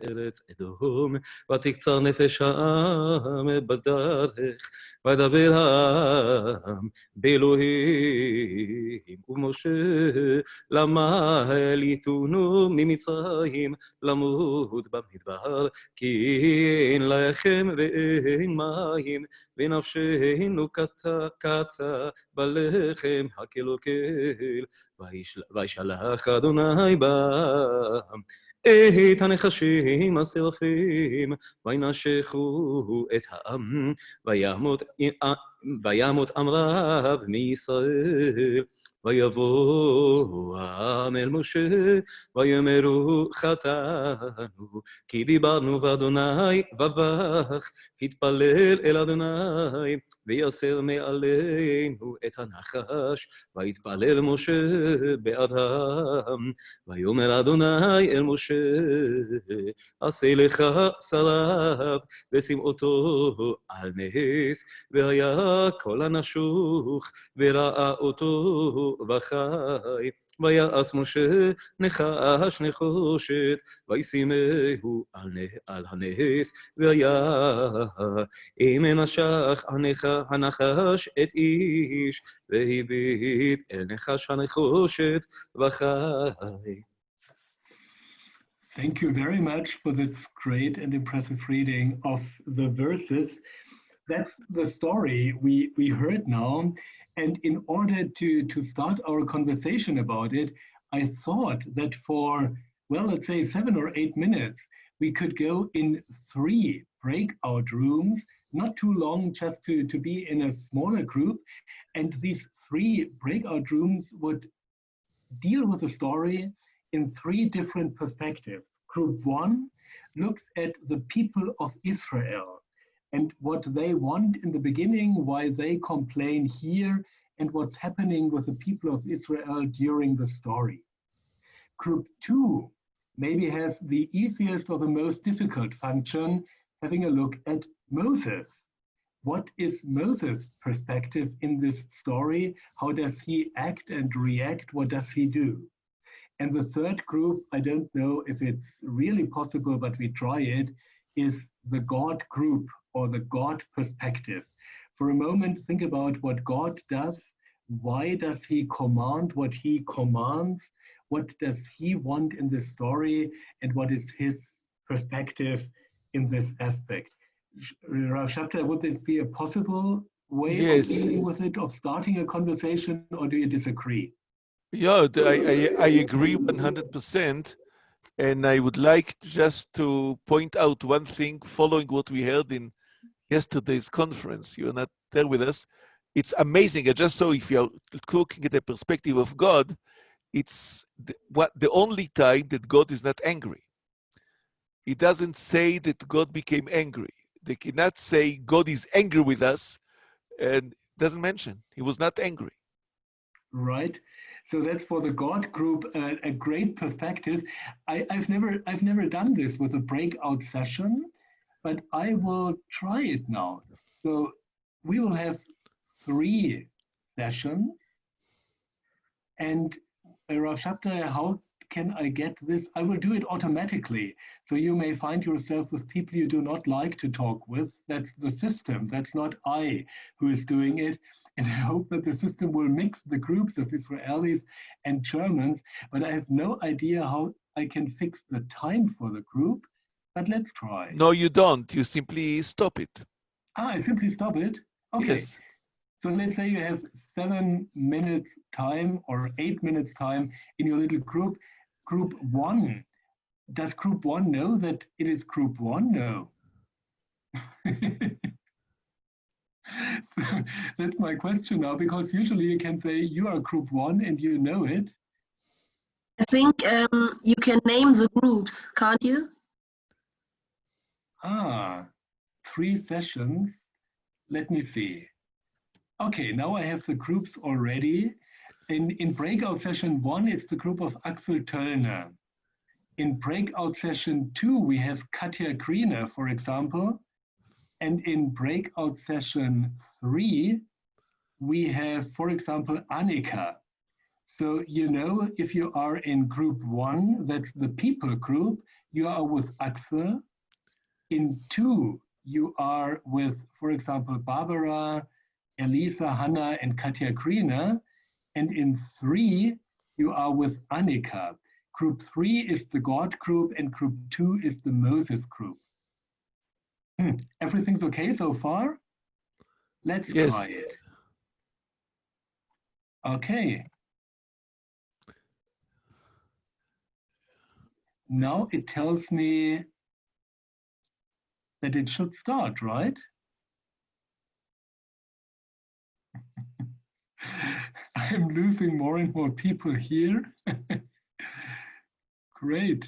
ארץ אדום, ותקצר נפש העם בדרך, וידבר העם באלוהים ומשה, למה העליתונו ממצרים למות במדבר, כי אין לחם ואין מים, ונפשנו קצה בלחם הקלקל, וישלח אדוני בעם את הנחשים השרפים, וינשכו את העם, וימות עם רב מישראל. ויבוא העם אל משה, ויאמרו חטאנו, כי דיברנו באדוני ובך, התפלל אל אדוני, ויסר מעלינו את הנחש, ויתפלל משה בעד העם. ויאמר אדוני אל משה, עשה לך שרף, ושים אותו על נס, והיה כל הנשוך, וראה אותו וחי. ויעש משה נחש נחושת, וישימהו על הנס, והיה אם נשך הנחש את איש, והביט אל נחש הנחושת וחי. Thank you very much for this great and impressive reading of the verses. That's the story we heard now. And in order to start our conversation about it, I thought that for, well, let's say 7 or 8 minutes, we could go in 3 breakout rooms, not too long, just to be in a smaller group. And these 3 breakout rooms would deal with the story in 3 different perspectives. Group 1 looks at the people of Israel and what they want in the beginning, why they complain here, and what's happening with the people of Israel during the story. Group 2 maybe has the easiest or the most difficult function, having a look at Moses. What is Moses' perspective in this story? How does he act and react? What does he do? And the third group, I don't know if it's really possible, but we try it, is the God group or the God perspective. For a moment, think about what God does. Why does he command what he commands? What does he want in this story? And what is his perspective in this aspect? Rav Shabtai, would this be a possible way of dealing with it, of starting a conversation, or do you disagree? Yeah, I agree 100%. And I would like just to point out one thing following what we heard in yesterday's conference. You're not there with us. It's amazing. I just saw, if you're looking at the perspective of God, it's the only time that God is not angry. It doesn't say that God became angry. They cannot say God is angry with us, and doesn't mention he was not angry. Right. So that's for the God group a great perspective. I've never done this with a breakout session, but I will try it now. So we will have 3 sessions, and Rav Shabtai, how can I get this? I will do it automatically. So you may find yourself with people you do not like to talk with. That's the system. That's not I who is doing it. And I hope that the system will mix the groups of Israelis and Germans, but I have no idea how I can fix the time for the group, but let's try. No, you don't. You simply stop it. I simply stop it? Okay. Yes. So let's say you have 7 minutes time or 8 minutes time in your little group. Group 1, does group 1 know that it is group 1? No. So that's my question now, because usually you can say you are group 1 and you know it. I think you can name the groups, can't you? 3 sessions. Let me see. Okay, now I have the groups already. In breakout session 1, it's the group of Axel Töllner. In breakout session 2, we have Katja Greener, for example. And in breakout session 3, we have, for example, Annika. So, you know, if you are in group 1, that's the people group, you are with Axel. In 2, you are with, for example, Barbara, Elisa, Hannah, and Katja Greener. And in 3, you are with Annika. Group 3 is the God group, and group 2 is the Moses group. Everything's okay so far? Let's try it. Okay. Now it tells me that it should start, right? I'm losing more and more people here. Great.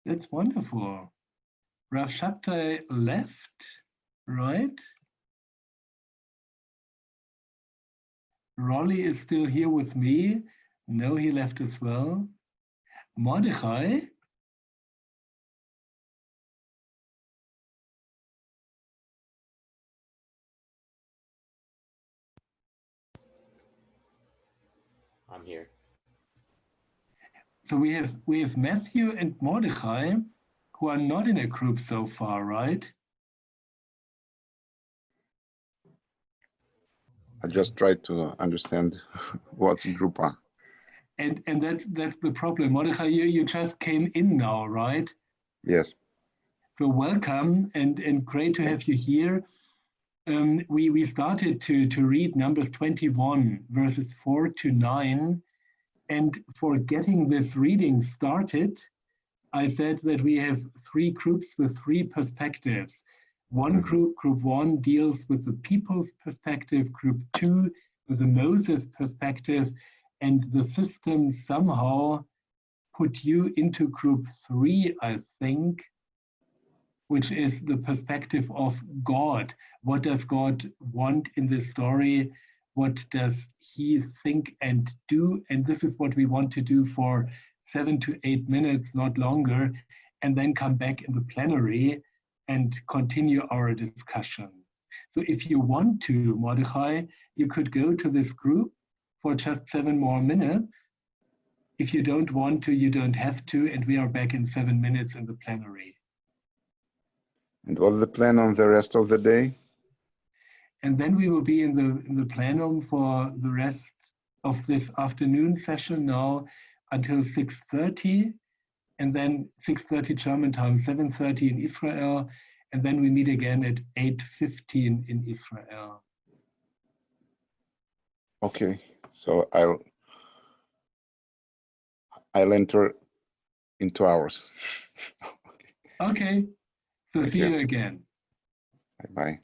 That's wonderful. Rav Shabtai left, right? Rolly is still here with me. No, he left as well. Mordechai? I'm here. So we have Matthew and Mordechai who are not in a group so far, right? I just tried to understand what's group are. And that's the problem. Mordechai, you just came in now, right? Yes. So welcome and great to have you here. We started to read Numbers 21, verses 4 to 9. And for getting this reading started, I said that we have 3 groups with 3 perspectives. One group, group 1, deals with the people's perspective, group 2 with the Moses perspective, and the system somehow put you into group 3, I think, which is the perspective of God. What does God want in this story? What does he think and do? And this is what we want to do for 7 to 8 minutes, not longer, and then come back in the plenary and continue our discussion. So if you want to, Mordechai, you could go to this group for just 7 more minutes. If you don't want to, you don't have to, and we are back in 7 minutes in the plenary. And what's the plan on the rest of the day? And then we will be in the plenum for the rest of this afternoon session now until 6:30, and then 6:30 German time, 7:30 in Israel, and then we meet again at 8:15 in Israel. Okay, so I'll enter in 2 hours. Okay, so Thank see you. you again. Bye-bye.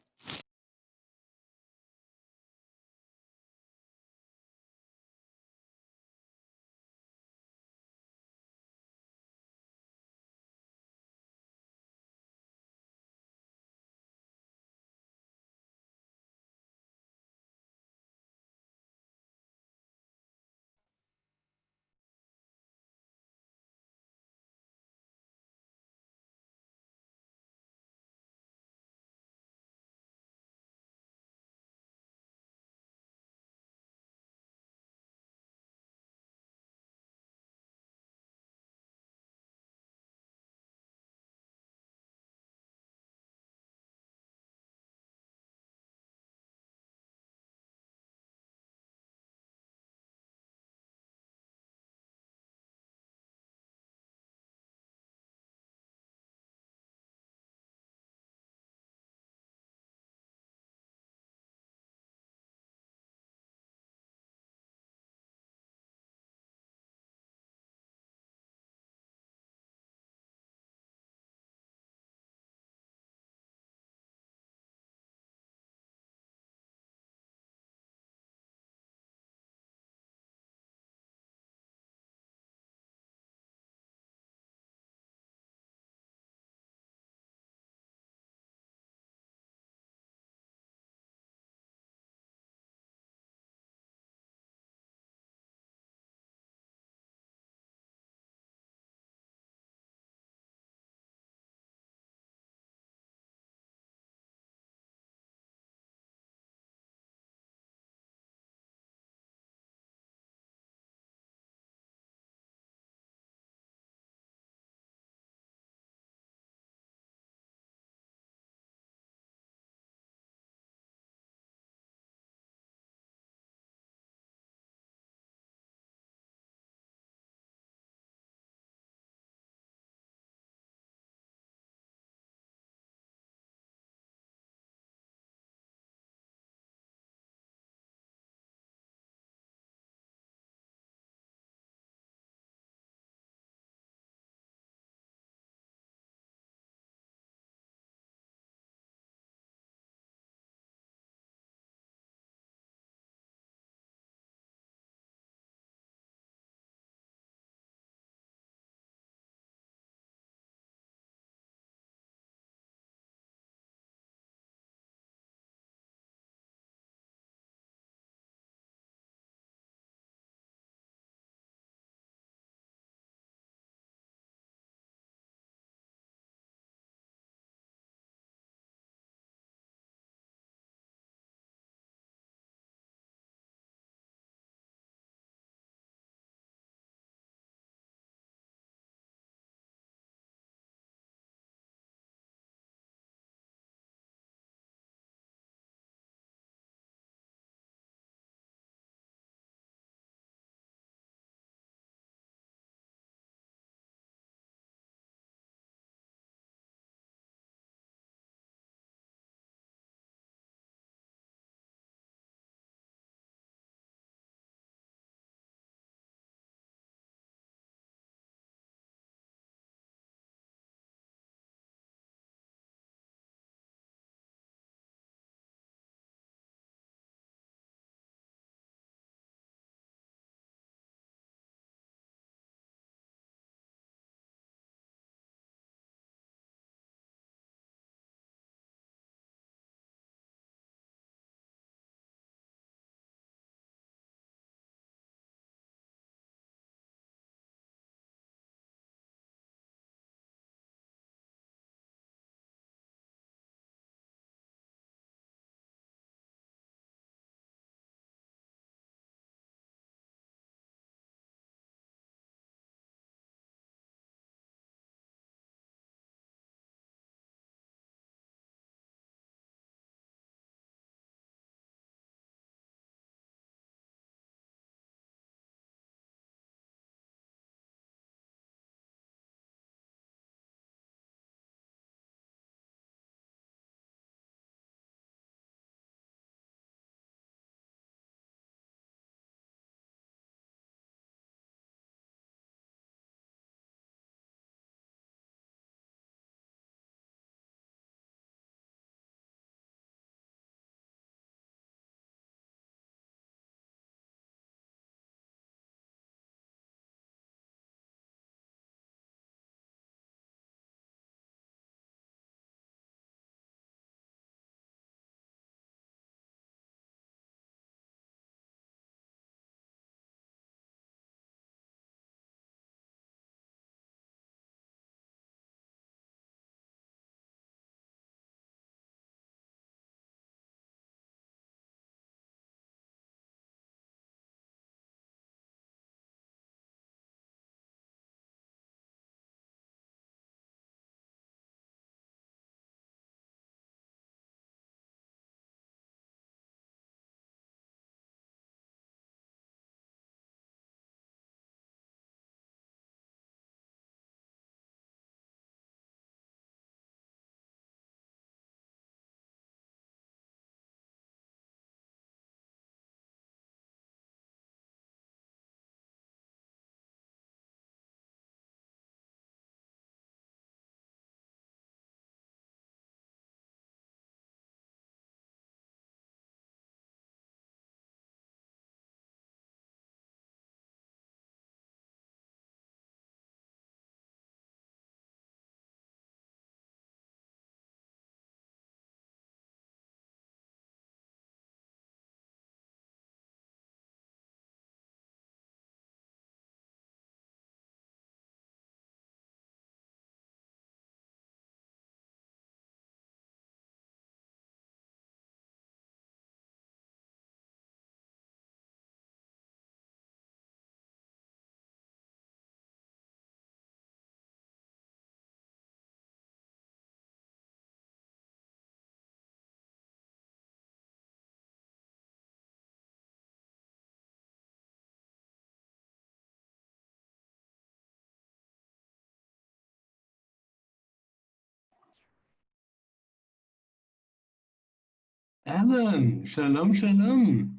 Alan, shalom, shalom.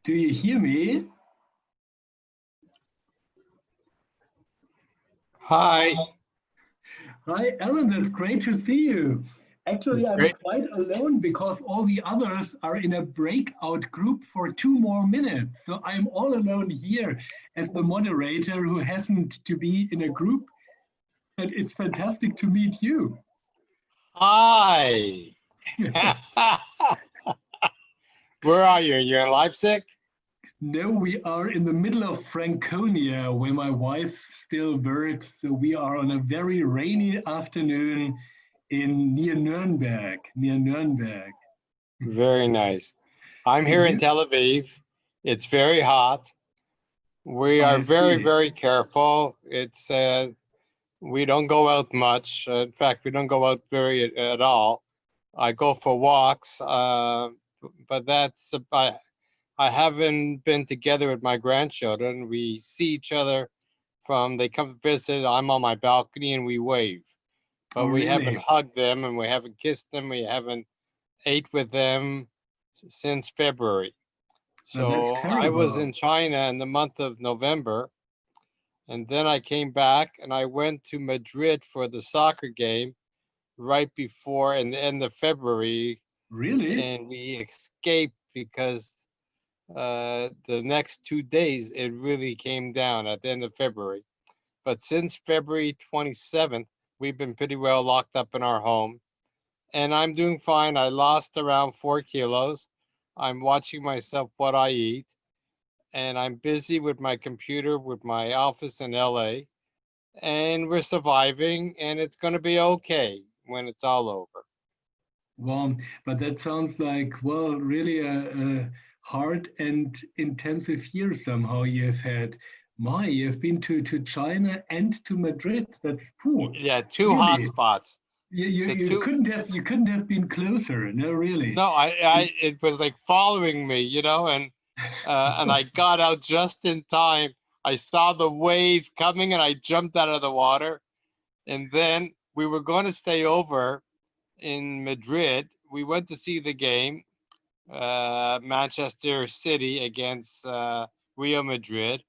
Do you hear me? Hi. Hi, Alan, that's great to see you. Actually, It's I'm great. quite alone because all the others are in a breakout group for 2 more minutes. So I'm all alone here as the moderator who hasn't to be in a group. And it's fantastic to meet you. Hi. Where are you? You're in Leipzig? No, we are in the middle of Franconia, where my wife still works. So we are on a very rainy afternoon near Nuremberg, Very nice. I'm And here in you? Tel Aviv. It's very hot. We are I very, see. very careful. We don't go out much. In fact, we don't go out very at all. I go for walks, but that's about. I haven't been together with my grandchildren. We see each other they come visit. I'm on my balcony and we wave, but Oh, we haven't really? hugged them and we haven't kissed them. We haven't ate with them since February. Now that's So I was terrible. in China in the month of November, and then I came back and I went to Madrid for the soccer game right before in the end of February, Really? and we escaped because the next 2 days it really came down at the end of February. But since February 27th, we've been pretty well locked up in our home. And I'm doing fine. I lost around 4 kilos. I'm watching myself what I eat. And I'm busy with my computer, with my office in LA. And we're surviving, and it's going to be okay when it's all over. Well, but that sounds like, well, really a hard and intensive year somehow you've had. You've been to China and to Madrid. That's poor. Yeah, two hot Really? spots. You, you, The you two, couldn't have been closer. No, really. no, it was like following me, and I got out just in time. I saw the wave coming and I jumped out of the water. And then we were going to stay over in Madrid. We went to see the game, Manchester City against Real Madrid.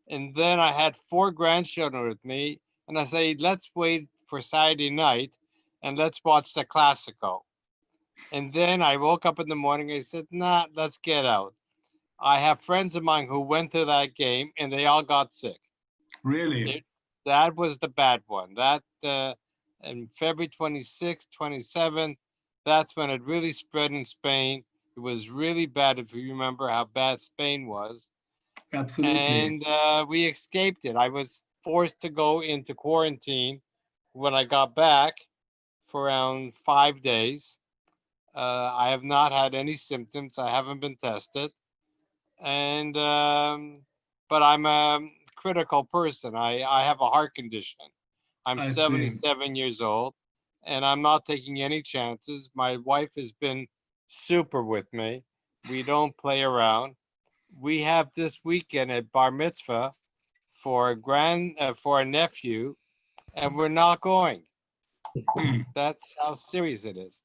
And then I had 4 grandchildren with me. And I said, let's wait for Saturday night and let's watch the Classico. And then I woke up in the morning. I said, nah, let's get out. I have friends of mine who went to that game and they all got sick. Really? That was the bad one. That in February 26th, 27th, that's when it really spread in Spain. It was really bad, if you remember how bad Spain was. Absolutely. And we escaped it. I was forced to go into quarantine when I got back for around 5 days. I have not had any symptoms. I haven't been tested. And but I'm a critical person. I have a heart condition. I'm I see. 77 years old and I'm not taking any chances. My wife has been super with me. We don't play around. We have this weekend a bar mitzvah for a nephew, and we're not going. Hmm. That's how serious it is.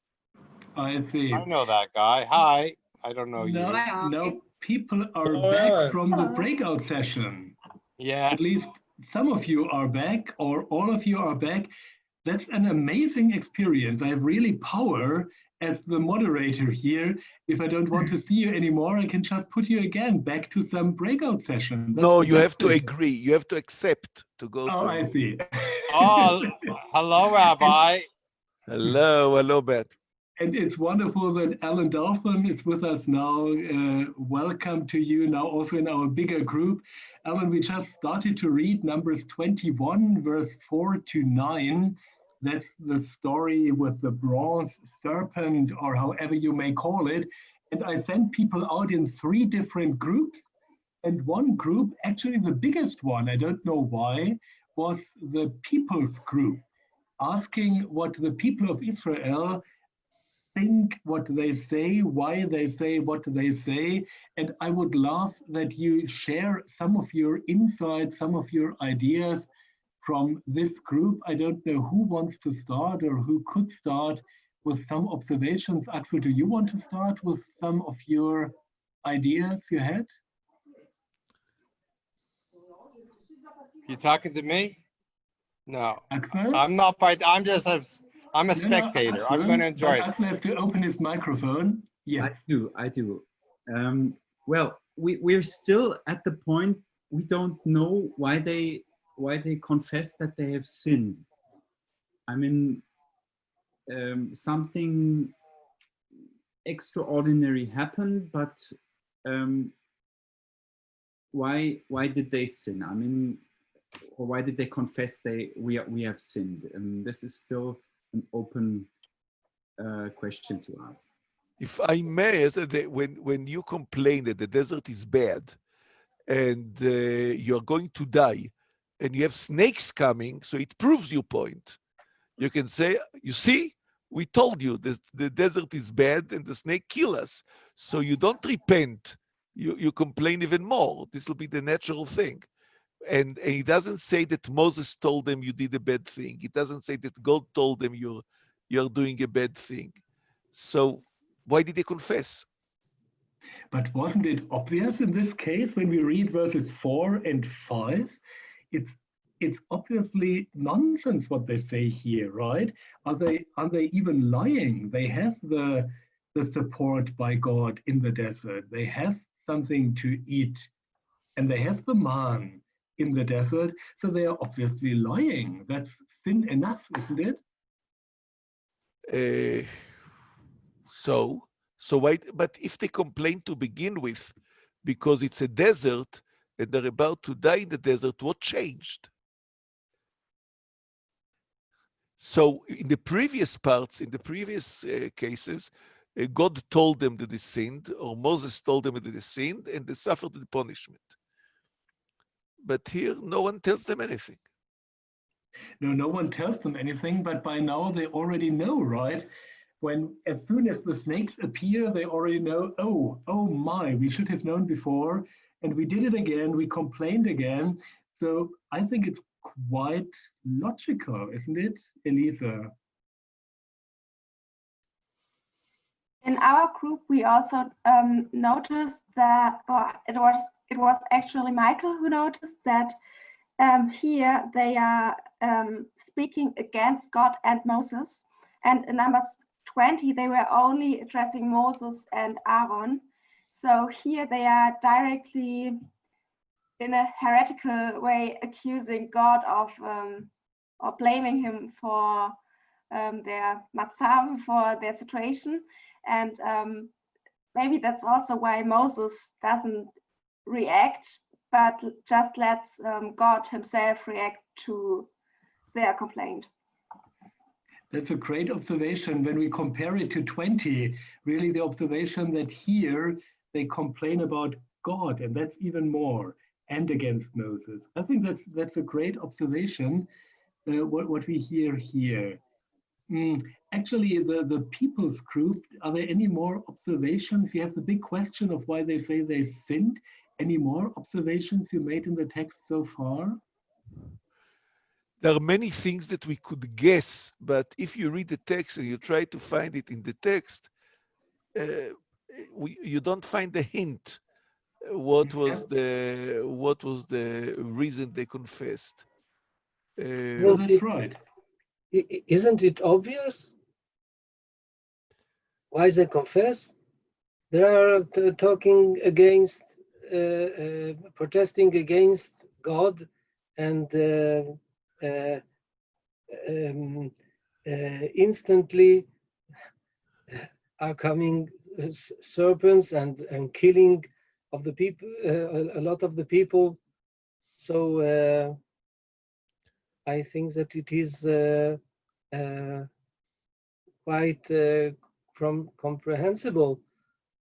I see. I know that guy. Hi. I don't know Now, you. now people are back from the breakout session. Yeah. At least some of you are back, or all of you are back. That's an amazing experience. I have really power as the moderator here. If I don't want to see you anymore, I can just put you again back to some breakout session. That's No, you have to fantastic. agree. You have to accept to go Oh, to. I see. Oh, hello, Rabbi. Hello, Beth. And it's wonderful that Alan Dolphin is with us now. Welcome to you now also in our bigger group. Alan, we just started to read Numbers 21, verse 4 to 9. That's the story with the bronze serpent, or however you may call it. And I sent people out in 3 different groups. And one group, actually the biggest one, I don't know why, was the people's group, asking what the people of Israel think, what they say, why they say what they say. And I would love that you share some of your insights, some of your ideas from this group. I don't know who wants to start or who could start with some observations. Axel, do you want to start with some of your ideas you had? You talking to me? No, Axel? I'm not I'm just I'm a spectator. I'm going to enjoy but Axel this. has to open his microphone. Yes. I do. Well, we're still at the point we don't know why they confess that they have sinned. I mean, something extraordinary happened, but why did they sin? I mean, or why did they confess we have sinned? And this is still an open question to us. If I may, when you complain that the desert is bad and you're going to die and you have snakes coming, so it proves your point. You can say, you see, we told you the desert is bad and the snake kill us. So you don't repent, you complain even more. This will be the natural thing. And he doesn't say that Moses told them you did a bad thing. It doesn't say that God told them you're doing a bad thing. So why did they confess? But wasn't it obvious in this case when we read verses 4 and 5? It's obviously nonsense what they say here, right? Are they even lying? They have the support by God in the desert. They have something to eat, and they have the man in the desert, so they are obviously lying. That's sin enough, isn't it? So why? But if they complain to begin with, because it's a desert and they're about to die in the desert, what changed? So in the previous parts, in the previous cases, God told them that they sinned, or Moses told them that they sinned, and they suffered the punishment. But here, no one tells them anything. No one tells them anything, but by now they already know, right? As soon as the snakes appear, they already know, oh my, we should have known before, and we did it again, we complained again. So I think it's quite logical, isn't it, Elisa? In our group, we also noticed that it was actually Michael who noticed that here they are speaking against God and Moses, and in Numbers 20 they were only addressing Moses and Aaron. So here they are directly, in a heretical way, accusing God of or blaming him for their matzav, for their situation. And maybe that's also why Moses doesn't react, but just lets God himself react to their complaint. That's a great observation. When we compare it to 20, really the observation that here they complain about God, and that's even more, and against Moses. I think that's a great observation, what we hear here. Actually, the people's group, are there any more observations? You have the big question of why they say they sinned. Any more observations you made in the text so far? There are many things that we could guess, but if you read the text and you try to find it in the text, you don't find a hint. What was the reason they confessed? That's right. Isn't it obvious why they confess? They are talking against, protesting against God, and instantly are coming serpents and killing of the people, a lot of the people. So I think that it is quite comprehensible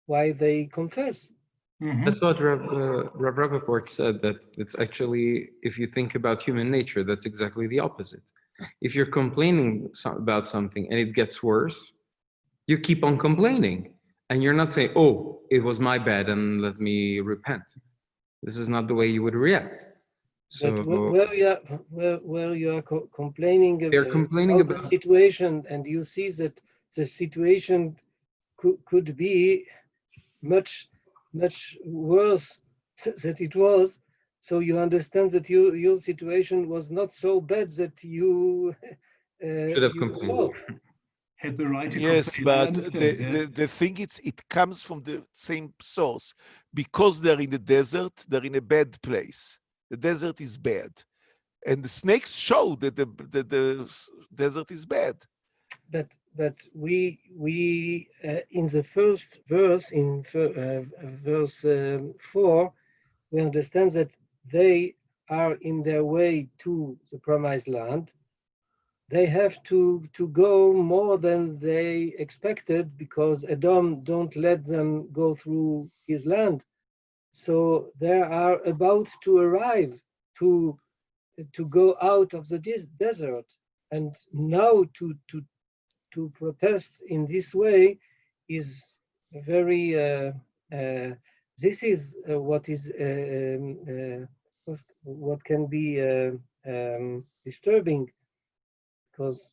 why they confess. That's what Rav Rappaport said, that it's actually, if you think about human nature, that's exactly the opposite. If you're complaining about something and it gets worse, you keep on complaining. And you're not saying, oh, it was my bad and let me repent. This is not the way you would react. So where you are complaining they're complaining about the about situation, and you see that the situation could be much worse that it was. So you understand that your situation was not so bad that you should have you complained. thought. Had the right to Yes, complain. I but understand. Yeah. the thing is, it comes from the same source. Because they're in the desert, they're in a bad place. The desert is bad. And the snakes show that the desert is bad. But we in the first verse, in verse 4, we understand that they are in their way to the promised land. They have to go more than they expected, because Edom don't let them go through his land. So they are about to arrive to go out of the desert, and now to protest in this way is very this is what is what can be disturbing, because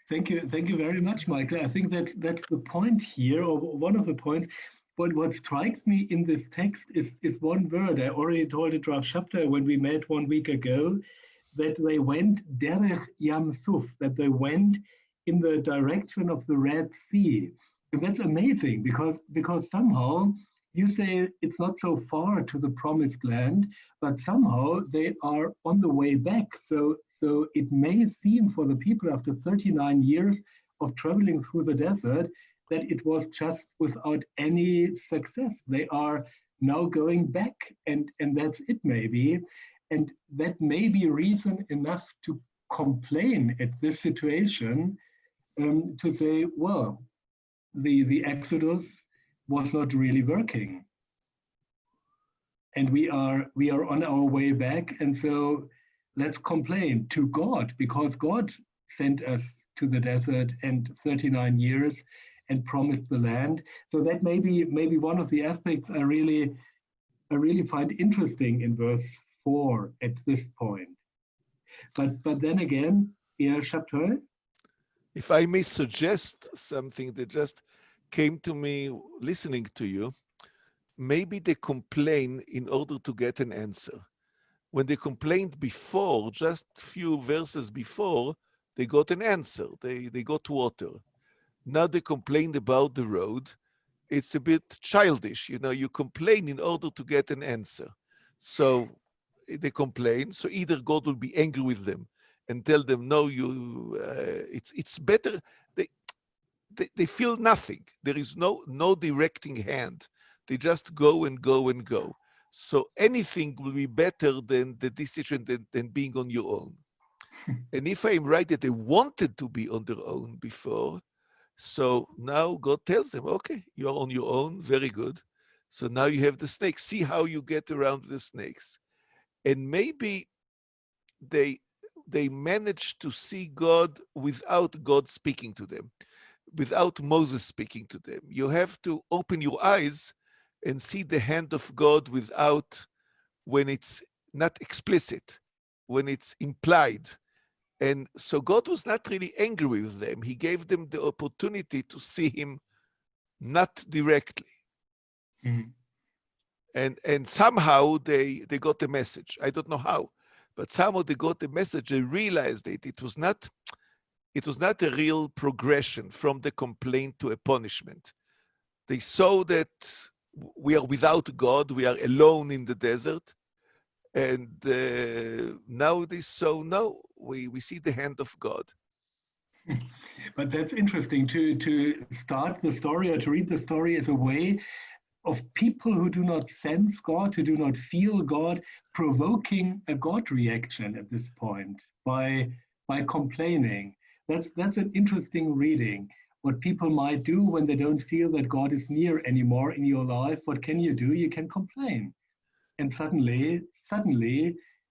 Thank you very much, Michael. I think that's the point here, or one of the points. But what strikes me in this text is one word. I already told it, Rav Shabtai, when we met 1 week ago, that they went derech Yam Suf, that they went in the direction of the Red Sea. And that's amazing, because somehow you say it's not so far to the promised land, but somehow they are on the way back. So it may seem for the people after 39 years of traveling through the desert that it was just without any success. They are now going back, and that's it maybe. And that may be reason enough to complain at this situation, to say, well, the Exodus was not really working. And we are on our way back. And so let's complain to God, because God sent us to the desert and 39 years and promised the land. So that may be one of the aspects I really find interesting in verse 4 at this point. But then again, Shabtai? If I may suggest something that just came to me listening to you, maybe they complain in order to get an answer. When they complained before, just a few verses before, they got an answer. They got water. Now they complained about the road. It's a bit childish. You complain in order to get an answer. So they complain. So either God will be angry with them and tell them, no, it's better. They feel nothing. There is no directing hand. They just go and go and go. So anything will be better than the decision than being on your own. And if I'm right that they wanted to be on their own before, so now God tells them, okay, you're on your own, very good. So now you have the snakes. See how you get around the snakes. And maybe they managed to see God without God speaking to them, without Moses speaking to them. You have to open your eyes and see the hand of God when it's not explicit, when it's implied. And so God was not really angry with them. He gave them the opportunity to see him not directly. Mm-hmm. And somehow they got the message. I don't know how, but somehow they got the message. They realized that it was not a real progression from the complaint to a punishment. They saw that we are without God, we are alone in the desert, and now they saw, no, we see the hand of God. But that's interesting to start the story, or to read the story as a way of people who do not sense God, who do not feel God, provoking a God reaction at this point by complaining. That's an interesting reading. What people might do when they don't feel that God is near anymore in your life, what can you do? You can complain. And suddenly,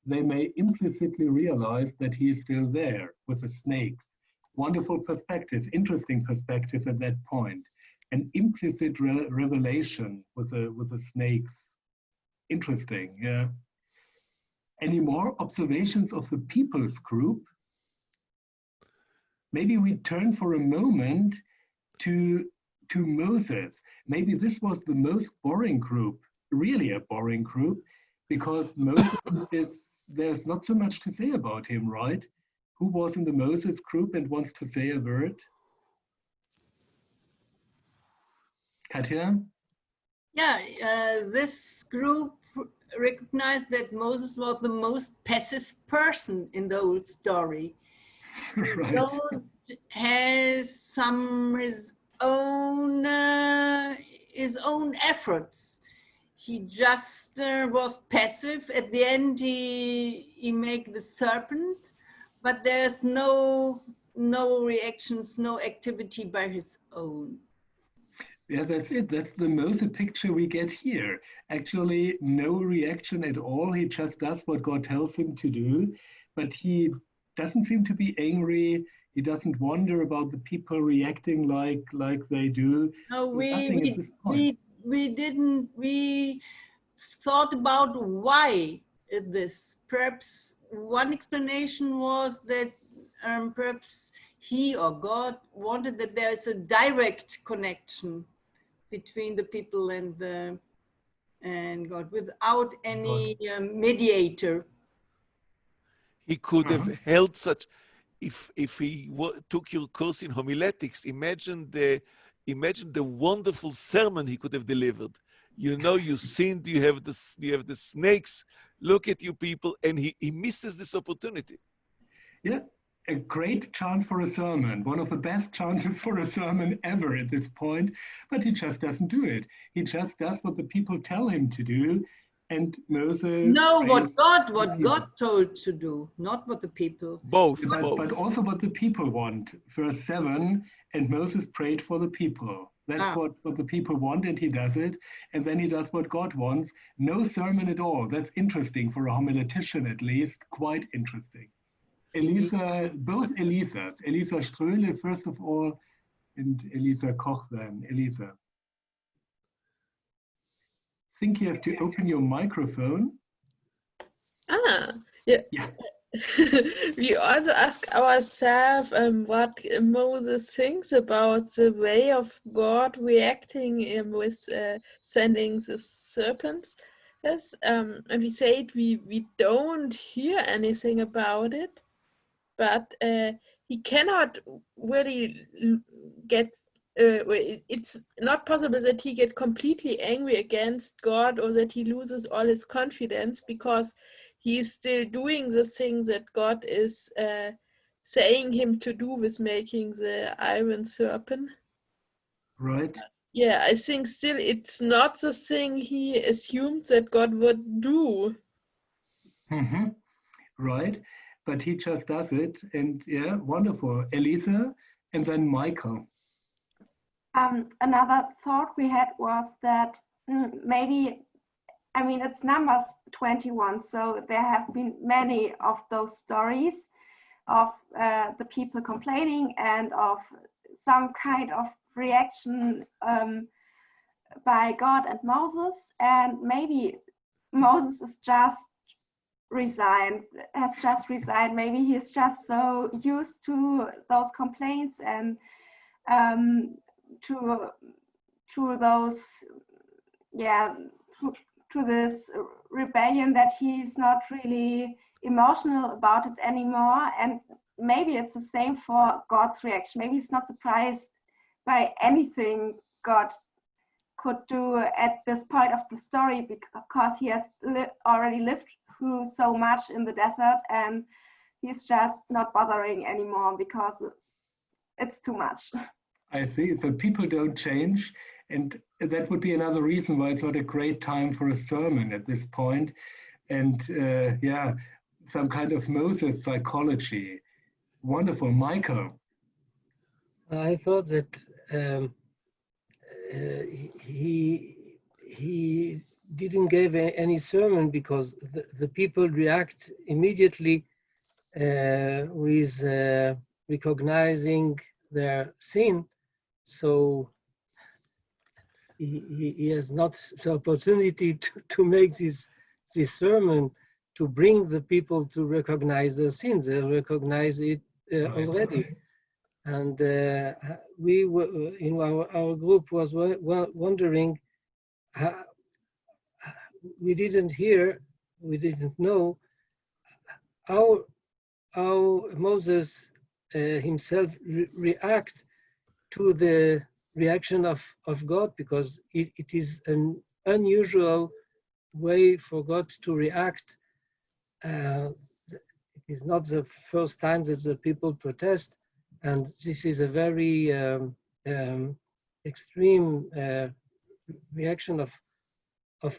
they may implicitly realize that he is still there with the snakes. Wonderful perspective, interesting perspective at that point. An implicit revelation with the snakes. Interesting, yeah. Any more observations of the people's group? Maybe we turn for a moment to Moses. Maybe this was the most boring group, really a boring group, because Moses there's not so much to say about him, right? Who was in the Moses group and wants to say a word? Katja? Yeah, this group recognized that Moses was the most passive person in the whole story. Right. God has his own efforts. He just was passive. At the end, he make the serpent, but there's no reactions, no activity by his own. Yeah, that's it. That's the Moses picture we get here. Actually, no reaction at all. He just does what God tells him to do, but he doesn't seem to be angry. He doesn't wonder about the people reacting like they do. No, Nothing at this point. we thought about why this. Perhaps one explanation was that perhaps he or God wanted that there is a direct connection between the people and God without any mediator. He could have held such, if he took your course in homiletics, imagine the wonderful sermon he could have delivered. You know, you sinned, you have the snakes, look at you people, and he misses this opportunity. Yeah, a great chance for a sermon, one of the best chances for a sermon ever at this point, but he just doesn't do it. He just does what the people tell him to do, and Moses... No, what God told to do, not what the people... Both. But also what the people want. Verse 7, and Moses prayed for the people. That's what the people want, and he does it. And then he does what God wants. No sermon at all. That's interesting for a homiletician, at least. Quite interesting. Elisa, both Elisas. Elisa Ströhle, first of all, and Elisa Koch then. Elisa. I think you have to open your microphone. Yeah. We also ask ourselves what Moses thinks about the way of God reacting with sending the serpents. Yes, and we say we don't hear anything about it, but he cannot really get. It's not possible that he gets completely angry against God or that he loses all his confidence, because he is still doing the thing that God is saying him to do with making the iron serpent. Right. Yeah, I think still it's not the thing he assumed that God would do. Mm-hmm. Right. But he just does it. And yeah, wonderful. Elisa, and then Michael. Another thought we had was that maybe, I mean, it's Numbers 21, so there have been many of those stories of the people complaining and of some kind of reaction by God and Moses. And maybe Moses is just has just resigned. Maybe he's just so used to those complaints and to those, to this rebellion, that he's not really emotional about it anymore. And maybe it's the same for God's reaction. Maybe he's not surprised by anything God could do at this point of the story, because he has already lived through so much in the desert, and he's just not bothering anymore because it's too much. I see. So people don't change, and that would be another reason why it's not a great time for a sermon at this point. And yeah, some kind of Moses psychology. Wonderful. Michael. I thought that he didn't give any sermon because the people react immediately with recognizing their sin. So he has not the opportunity to make this sermon to bring the people to recognize their sins. They recognize it already. And we were, in our group was wondering, we didn't hear, we didn't know how Moses himself react to the reaction of God, because it is an unusual way for God to react. It is not the first time that the people protest, and this is a very extreme reaction of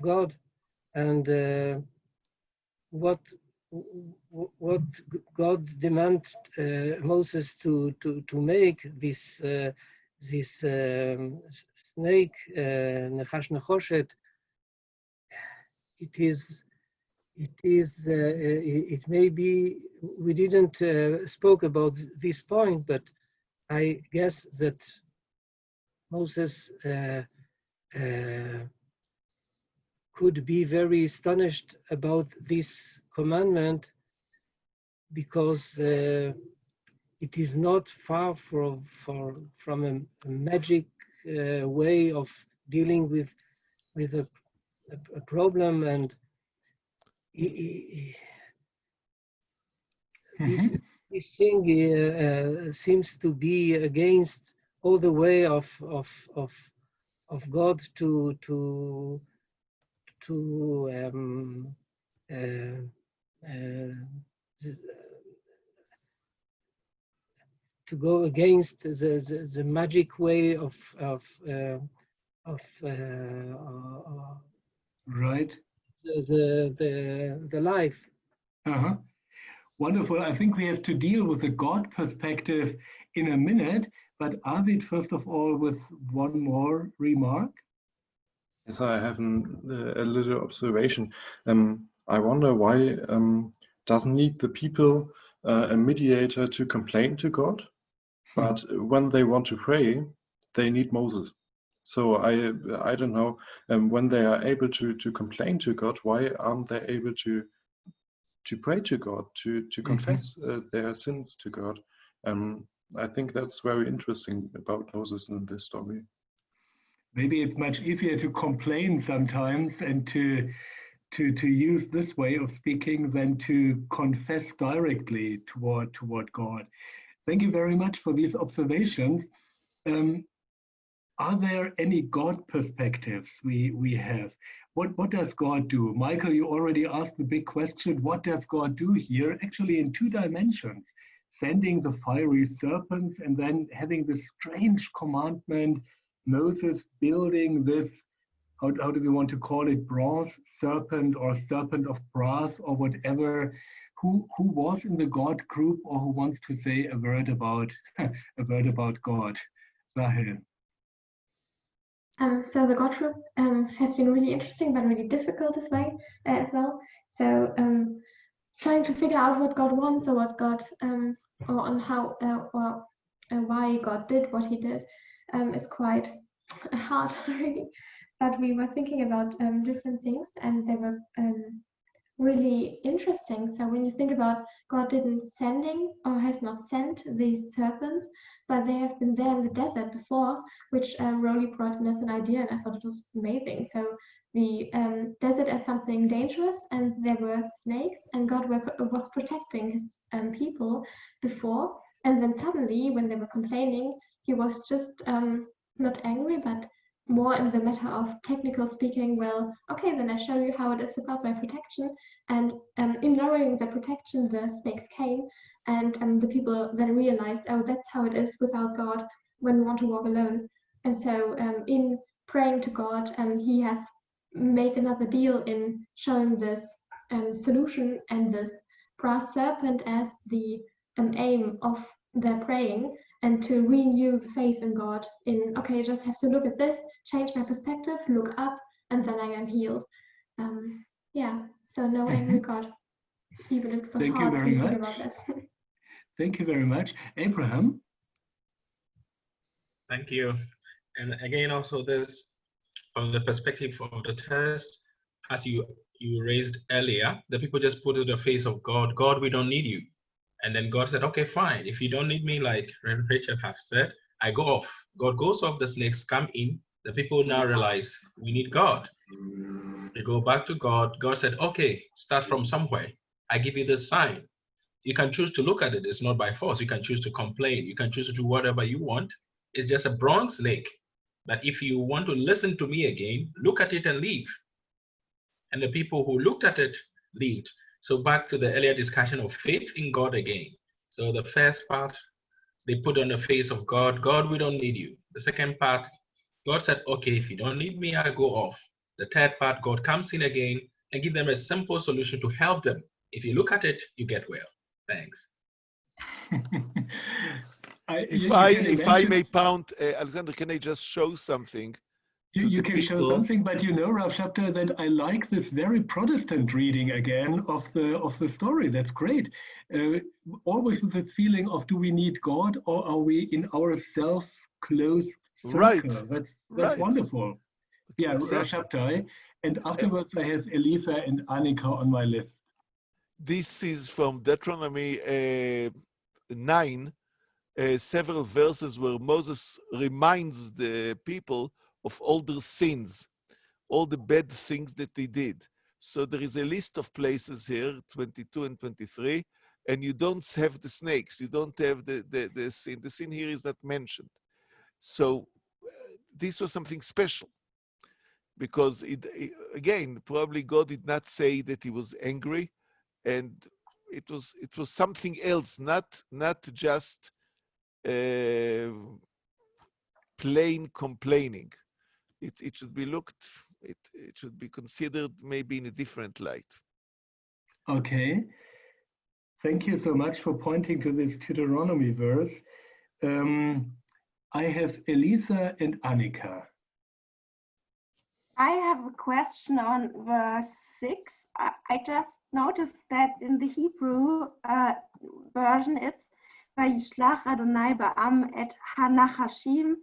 God. And what God demanded Moses to make this snake Nechash Nechoshet. It may be we didn't spoke about this point, but I guess that Moses could be very astonished about this commandment, because it is not far from a magic way of dealing with a problem, and this thing seems to be against all the way of God to go against the magic way of right, the life. Wonderful. I think we have to deal with the God perspective in a minute, but Arvid, first of all, with one more remark. Yes, I have a little observation. I wonder why doesn't need the people a mediator to complain to God, but when they want to pray, they need Moses. So I don't know, when they are able to complain to God, why aren't they able to pray to God, to confess their sins to God? I think that's very interesting about Moses in this story. Maybe it's much easier to complain sometimes and to use this way of speaking than to confess directly toward God. Thank you very much for these observations. Are there any God perspectives we have? What does God do? Michael, you already asked the big question, what does God do here? Actually in 2 dimensions, sending the fiery serpents and then having this strange commandment, Moses building this, how do we want to call it, bronze serpent or serpent of brass or whatever. Who was in the God group, or who wants to say a word about God? Rahel. So the God group has been really interesting, but really difficult as well. So trying to figure out what God wants, or what God, or on how, or why God did what He did, is quite hard, really. But we were thinking about different things, and they were really interesting. So when you think about God didn't sending, or has not sent these serpents, but they have been there in the desert before, which Rowley brought in as an idea, and I thought it was amazing. So the desert as something dangerous, and there were snakes, and God was protecting His people before, and then suddenly when they were complaining, He was just not angry, but more in the matter of technical speaking, well, okay, then I show you how it is without my protection. And in lowering the protection, the snakes came, and the people then realized, oh, that's how it is without God when we want to walk alone. And so in praying to God, He has made another deal in showing this solution and this brass serpent as the aim of their praying, and to renew the faith in God in, okay, I just have to look at this, change my perspective, look up, and then I am healed. Yeah, so no angry God, even it was hard to think about that. Thank you very much. Abraham? Thank you. And again, also this, from the perspective of the test, as you you raised earlier, the people just put it in the face of God, God, we don't need you. And then God said, okay, fine. If you don't need me, like Reverend Rachel have said, I go off. God goes off, the snakes come in. The people now realize we need God. They go back to God. God said, okay, start from somewhere. I give you this sign. You can choose to look at it. It's not by force. You can choose to complain. You can choose to do whatever you want. It's just a bronze snake. But if you want to listen to me again, look at it and leave. And the people who looked at it lived. So back to the earlier discussion of faith in God again. So the first part, they put on the face of God, God, we don't need you. The second part, God said, okay, if you don't need me, I go off. The third part, God comes in again and give them a simple solution to help them. If you look at it, you get well. Thanks. If I may pound, Alexander, can I just show something? You can show something, but you know, Rav Shapta, that I like this very Protestant reading again of the story. That's great. Always with this feeling of, do we need God, or are we in our self-closed circle? Right. That's right. wonderful. Yeah, Exactly. Rav Shapta. And afterwards, I have Elisa and Annika on my list. This is from Deuteronomy 9, several verses where Moses reminds the people of all their sins, all the bad things that they did. So there is a list of places here, 22 and 23, and you don't have the snakes, you don't have the sin. The sin here is not mentioned. So this was something special, because again, probably God did not say that he was angry, and it was something else, not just plain complaining. It should be looked, it should be considered maybe in a different light. Okay. Thank you so much for pointing to this Deuteronomy verse. I have Elisa and Annika. I have a question on verse 6. I just noticed that in the Hebrew version, it's Vayishlach Adonai Ba'am et Hanachashim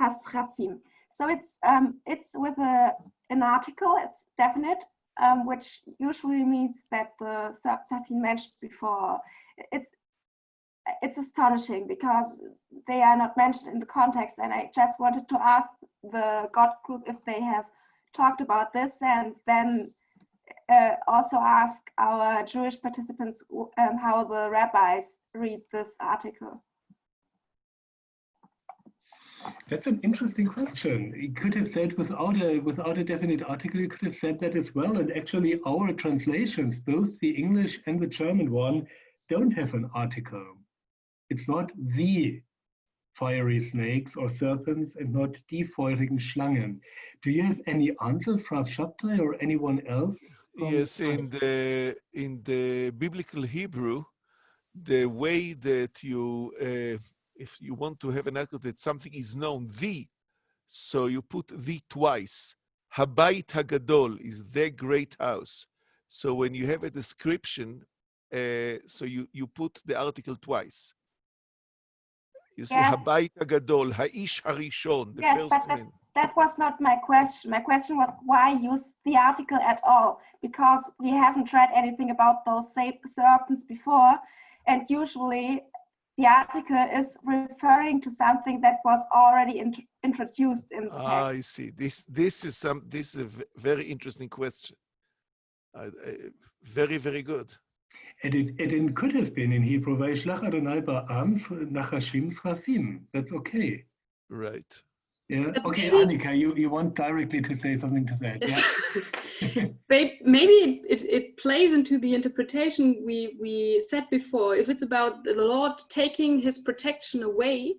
Hasrafim. So it's with an article, it's definite, which usually means that the serpents have been mentioned before. It's astonishing because they are not mentioned in the context, and I just wanted to ask the God group if they have talked about this, and then also ask our Jewish participants how the rabbis read this article. That's an interesting question. You could have said without a definite article, you could have said that as well. And actually our translations, both the English and the German one, don't have an article. It's not the fiery snakes or serpents and not die feurigen Schlangen. Do you have any answers, Rav Shabtai or anyone else? Yes, in the biblical Hebrew, the way that you, if you want to have an article that something is known, the, so you put the twice. Habayit Hagadol is the great house. So when you have a description, so you put the article twice. You say Habayit Hagadol, Ha'ish Harishon, the first man. That was not my question. My question was why use the article at all? Because we haven't read anything about those serpents before, and usually the article is referring to something that was already introduced in the text. I see. This is a very interesting question. Very, very good. It could have been in Hebrew, Vayishlach Adonai Ba'am Nachashim Srafim. That's okay. Right. Yeah. Okay, Annika, you want directly to say something to that? Yeah. Maybe it plays into the interpretation we said before. If it's about the Lord taking his protection away,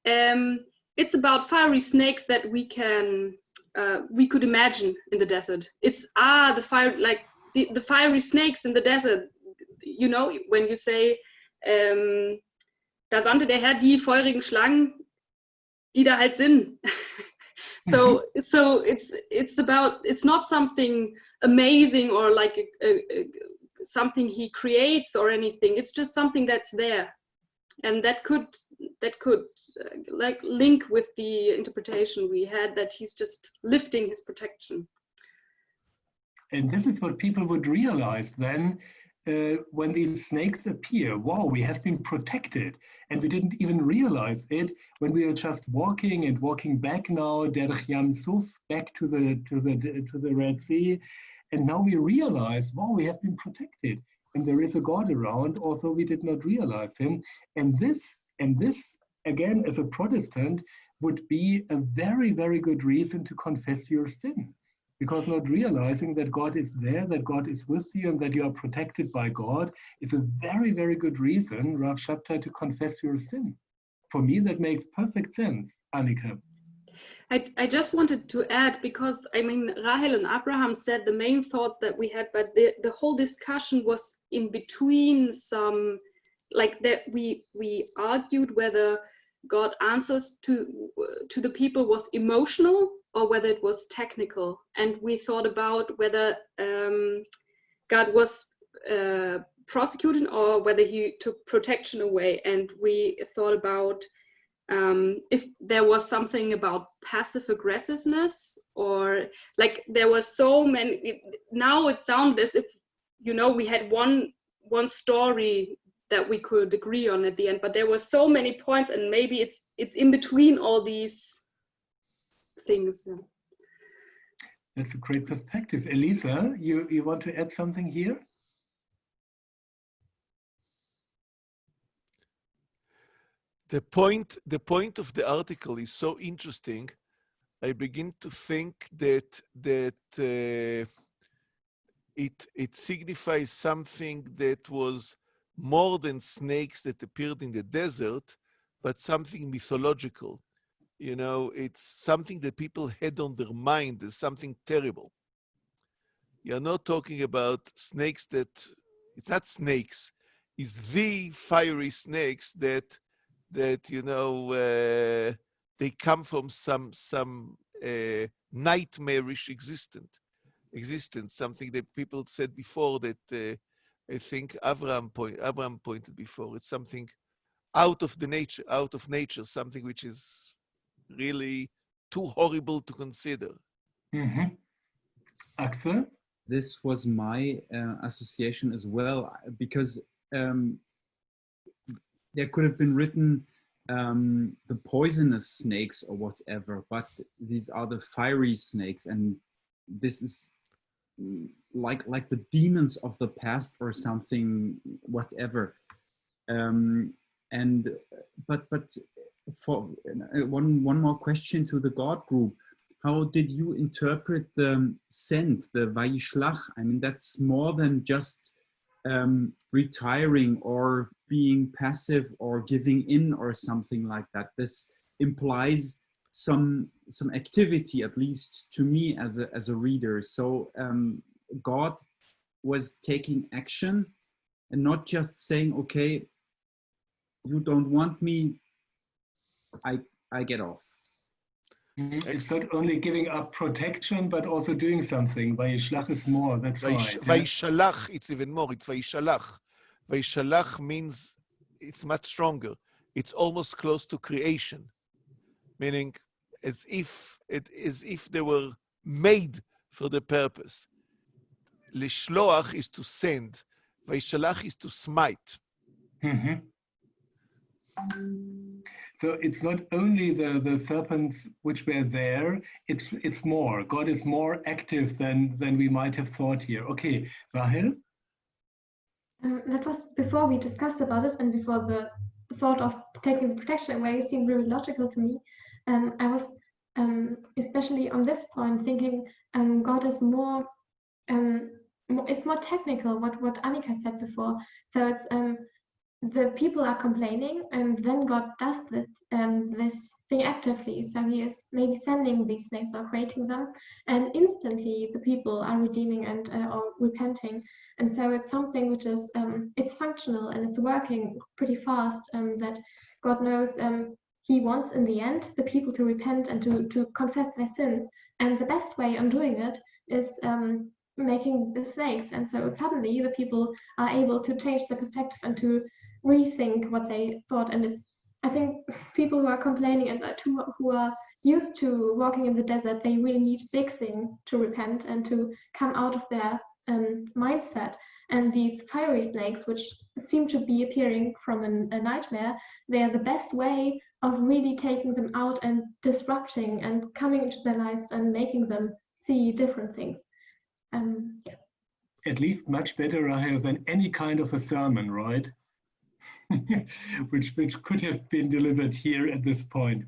it's about fiery snakes that we could imagine in the desert. It's the fire, like the fiery snakes in the desert. You know, when you say, da sandte der Herr die feurigen Schlangen, die da halt sind. So it's not something amazing or like something he creates or anything. It's just something that's there, and that could like link with the interpretation we had, that he's just lifting his protection. And this is what people would realize then when these snakes appear. Wow, we have been protected, and we didn't even realize it when we were just walking and walking back now, Derech Yam Suf, back to the Red Sea, and now we realize, wow, we have been protected, and there is a God around. Also, we did not realize Him, and this again, as a Protestant, would be a very, very good reason to confess your sin. Because not realizing that God is there, that God is with you, and that you are protected by God is a very, very good reason, Rav Shabtai, to confess your sin. For me, that makes perfect sense, Annika. I just wanted to add, because I mean, Rahel and Abraham said the main thoughts that we had, but the whole discussion was in between some, like that we argued whether God answers to the people was emotional or whether it was technical. And we thought about whether God was prosecuting or whether he took protection away. And we thought about if there was something about passive aggressiveness, or like there was so many, now it sounded as if, you know, we had one story that we could agree on at the end, but there were so many points, and maybe it's in between all these things. Yeah. That's a great perspective. Elisa, you want to add something here? The point of the article is so interesting. I begin to think that it signifies something that was more than snakes that appeared in the desert, but something mythological. You know, it's something that people had on their mind as something terrible. You're not talking about snakes it's not snakes, it's the fiery snakes that you know, they come from some nightmarish existence, something that people said before that I think Abraham pointed before. It's something out of nature, something which is really too horrible to consider. Mm-hmm. Axel? This was my association as well, because there could have been written the poisonous snakes or whatever, but these are the fiery snakes, and this is like the demons of the past or something, whatever. But for one more question to the God group. How did you interpret the send, the Vayishlach? I mean, that's more than just retiring or being passive or giving in or something like that. This implies some activity, at least to me as a reader. So God was taking action and not just saying, okay, you don't want me, I get off. It's not only giving up protection, but also doing something. Vayishlach is more, that's right. Vayishalach, it's even more, it's Vayishalach. Vayishalach means it's much stronger. It's almost close to creation, meaning as if they were made for the purpose. Lishloach is to send. Vayishalach is to smite. Mm-hmm. So it's not only the serpents which were there, it's more. God is more active than we might have thought here. Okay, Rahel? That was before we discussed about it, and before the thought of taking protection away seemed really logical to me. I was especially on this point thinking God is more, it's more technical, what Annika said before. So it's the people are complaining, and then God does this thing actively. So he is maybe sending these snakes or creating them, and instantly the people are redeeming and or repenting. And so it's something which is it's functional and it's working pretty fast. That God knows he wants in the end the people to repent and to confess their sins. And the best way on doing it is making the snakes. And so suddenly the people are able to change the perspective and to rethink what they thought. And it's, I think, people who are complaining and who are used to walking in the desert, they really need big thing to repent and to come out of their mindset. And these fiery snakes, which seem to be appearing from a nightmare, they are the best way of really taking them out and disrupting and coming into their lives and making them see different things. Yeah. At least much better, Rahel, than any kind of a sermon, right? which could have been delivered here at this point.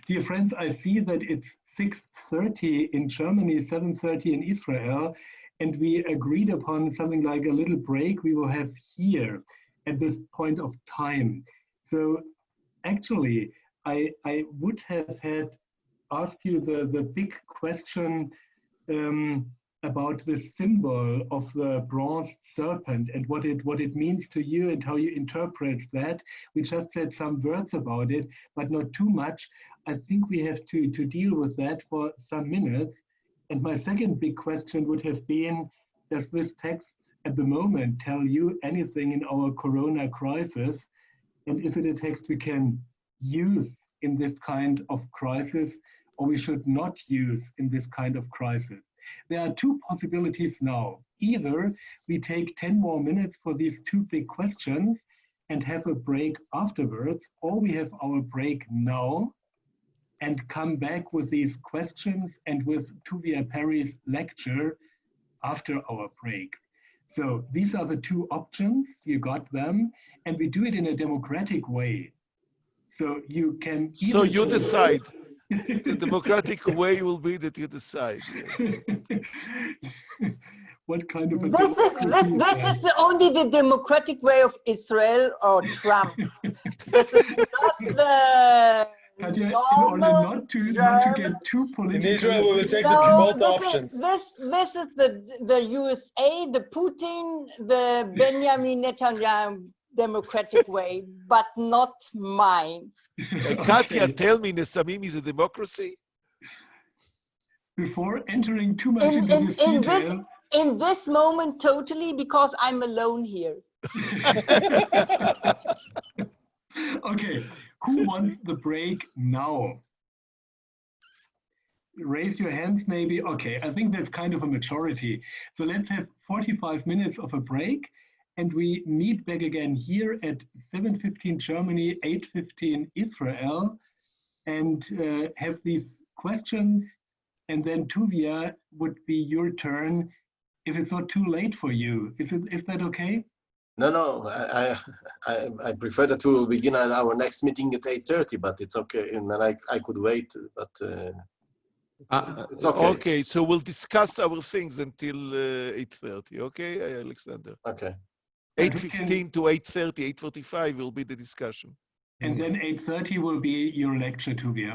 Dear friends, I see that it's 6:30 in Germany, 7:30 in Israel, and we agreed upon something like a little break we will have here at this point of time. So actually, I would have had asked you the big question about the symbol of the bronze serpent and what it means to you and how you interpret that. We just said some words about it, but not too much. I think we have to deal with that for some minutes. And my second big question would have been, does this text at the moment tell you anything in our corona crisis? And is it a text we can use in this kind of crisis, or we should not use in this kind of crisis? There are two possibilities now. Either we take 10 more minutes for these two big questions and have a break afterwards, or we have our break now and come back with these questions and with Tuvia Perry's lecture after our break. So these are the two options, you got them, and we do it in a democratic way. So you can So you decide. The democratic way will be that you decide. Yes. What kind of a this is the only the democratic way of Israel or Trump. This is not the Katja, in order not to get too political. In Israel, we will take no, both options. This is the USA, the Putin, the Benjamin Netanyahu democratic way, but not mine. Katja, tell me, Nesamim is a democracy? Before entering too much into this detail. In this moment, totally, because I'm alone here. Okay, who wants the break now? Raise your hands maybe. Okay, I think that's kind of a majority. So let's have 45 minutes of a break. And we meet back again here at 7:15 Germany, 8:15 Israel, and have these questions. And then Tuvia would be your turn if it's not too late for you. Is that okay? No, I prefer that we will begin at our next meeting at 8:30, but it's okay. And then I could wait, but it's okay. Okay, so we'll discuss our things until 8:30. Okay, Alexander? Okay. 8:15 to 8:30, 8:45 will be the discussion. And then 8:30 will be your lecture, Tuvia.